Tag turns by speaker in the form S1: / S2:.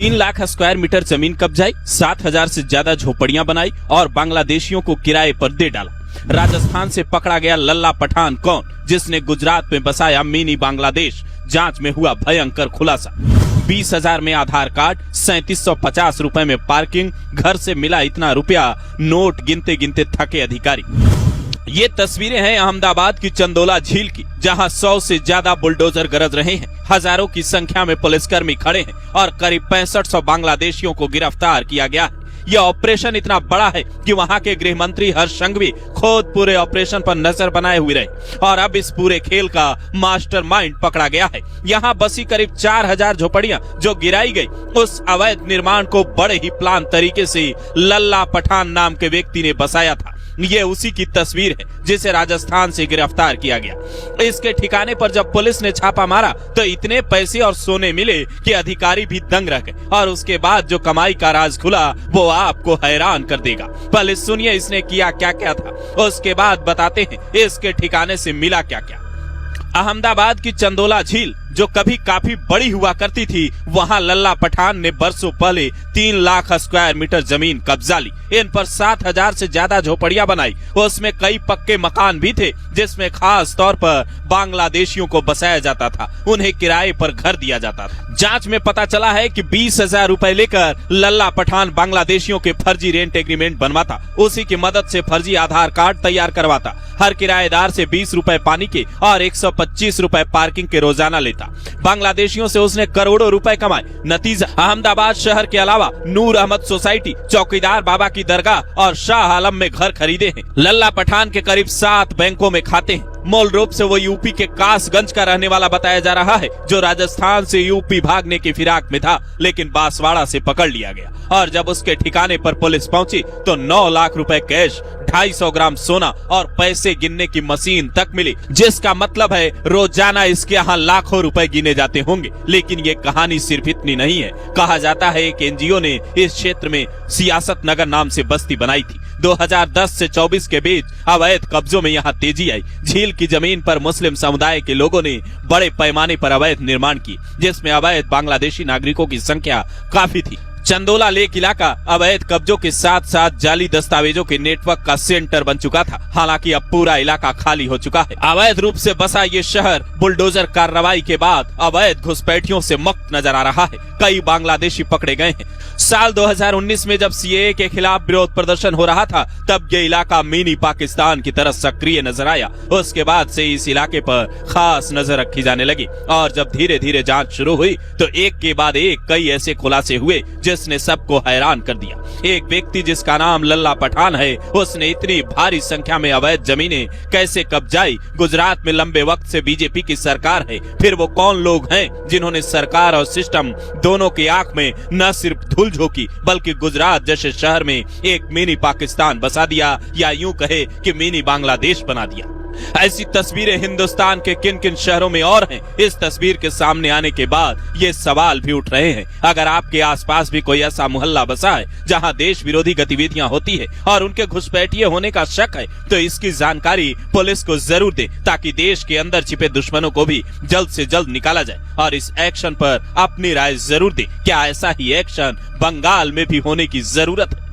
S1: 3 lakh square metre जमीन कब्जाई, 7,000 से ज्यादा झोपड़ियां बनाई और बांग्लादेशियों को किराए पर दे डाला। राजस्थान से पकड़ा गया लल्ला पठान कौन, जिसने गुजरात में बसाया मिनी बांग्लादेश। जांच में हुआ भयंकर खुलासा। 20,000 में आधार कार्ड, 3750 रुपए में पार्किंग, घर से मिला इतना रुपया, नोट गिनते गिनते थके अधिकारी। ये तस्वीरें हैं अहमदाबाद की चंदोला झील की, जहां 100 से ज्यादा बुलडोजर गरज रहे हैं। हजारों की संख्या में पुलिसकर्मी खड़े हैं और करीब 6500 बांग्लादेशियों को गिरफ्तार किया गया है। यह ऑपरेशन इतना बड़ा है कि वहां के गृह मंत्री हर्ष संघवी खुद पूरे ऑपरेशन पर नजर बनाए हुए रहे और अब इस पूरे खेल का मास्टरमाइंड पकड़ा गया है। यहां बसी करीब 4000 झोपड़ियां जो गिराई गई, उस अवैध निर्माण को बड़े ही प्लान तरीके से लल्ला पठान नाम के व्यक्ति ने बसाया था। ये उसी की तस्वीर है जिसे राजस्थान से गिरफ्तार किया गया। इसके ठिकाने पर जब पुलिस ने छापा मारा तो इतने पैसे और सोने मिले कि अधिकारी भी दंग रह गए और उसके बाद जो कमाई का राज खुला वो आपको हैरान कर देगा। पहले सुनिए इसने किया क्या क्या था, उसके बाद बताते हैं इसके ठिकाने से मिला क्या क्या। अहमदाबाद की चंदोला झील जो कभी काफी बड़ी हुआ करती थी, वहां लल्ला पठान ने बरसों पहले 3 लाख स्क्वायर मीटर जमीन कब्जा ली। इन पर 7,000 से ज्यादा झोपड़ियां बनाई। उसमें कई पक्के मकान भी थे जिसमें खास तौर पर बांग्लादेशियों को बसाया जाता था, उन्हें किराए पर घर दिया जाता था। जांच में पता चला है कि 20,000 रुपए लेकर लल्ला पठान बांग्लादेशियों के फर्जी रेंट एग्रीमेंट बनवाता, उसी की मदद से फर्जी आधार कार्ड तैयार करवाता, हर किराएदार से 20 रुपए पानी के और 125 रुपए पार्किंग के रोजाना लेता। बांग्लादेशियों से उसने करोड़ों रुपए कमाए। नतीजा, अहमदाबाद शहर के अलावा नूर अहमद सोसाइटी, चौकीदार बाबा की दरगाह और शाह आलम में घर खरीदे हैं। लल्ला पठान के करीब 7 बैंकों में खाते हैं। मूल रूप से वो यूपी के कासगंज का रहने वाला बताया जा रहा है, जो राजस्थान से यूपी भागने की फिराक में था, लेकिन बांसवाड़ा से पकड़ लिया गया और जब उसके ठिकाने पर पुलिस पहुंची तो 9 लाख रुपए कैश, 250 ग्राम सोना और पैसे गिनने की मशीन तक मिली, जिसका मतलब है रोजाना इसके यहाँ लाखों रुपए गिने जाते होंगे। लेकिन ये कहानी सिर्फ इतनी नहीं है। कहा जाता है एक एनजीओ ने इस क्षेत्र में सियासत नगर नाम से बस्ती बनाई थी। 2010 से 24 के बीच अवैध कब्जों में यहाँ तेजी आई। झील की जमीन पर मुस्लिम समुदाय के लोगों ने बड़े पैमाने पर अवैध निर्माण किए, जिसमें अवैध बांग्लादेशी नागरिकों की संख्या काफी थी। चंदोला लेक इलाका अवैध कब्जों के साथ साथ जाली दस्तावेजों के नेटवर्क का सेंटर बन चुका था। हालांकि अब पूरा इलाका खाली हो चुका है। अवैध रूप से बसा ये शहर बुलडोजर कार्रवाई के बाद अवैध घुसपैठियों से मुक्त नजर आ रहा है। कई बांग्लादेशी पकड़े गए हैं। साल 2019 में जब सीएए के खिलाफ विरोध प्रदर्शन हो रहा था, तब ये इलाका मिनी पाकिस्तान की तरह सक्रिय नजर आया। उसके बाद से इस इलाके पर खास नजर रखी जाने लगी और जब धीरे धीरे जांच शुरू हुई तो एक के बाद एक कई ऐसे खुलासे हुए जिसने सबको हैरान कर दिया। एक व्यक्ति जिसका नाम लल्ला पठान है, उसने इतनी भारी संख्या में अवैध जमीनें कैसे कब्जाई? गुजरात में लंबे वक्त से बीजेपी की सरकार है। फिर वो कौन लोग हैं जिन्होंने सरकार और सिस्टम दोनों की आंख में न सिर्फ धूल झोंकी, बल्कि गुजरात जैसे शहर में एक मिनी पाकिस्तान बसा दिया, या यूं कहे कि मिनी बांग्लादेश बना दिया। ऐसी तस्वीरें हिंदुस्तान के किन किन शहरों में और हैं। इस तस्वीर के सामने आने के बाद ये सवाल भी उठ रहे हैं, अगर आपके आसपास भी कोई ऐसा मोहल्ला बसा है जहां देश विरोधी गतिविधियां होती है और उनके घुसपैठिए होने का शक है, तो इसकी जानकारी पुलिस को जरूर दे, ताकि देश के अंदर छिपे दुश्मनों को भी जल्द से जल्द निकाला जाए। और इस एक्शन पर अपनी राय जरूर दे। क्या ऐसा ही एक्शन बंगाल में भी होने की जरूरत है?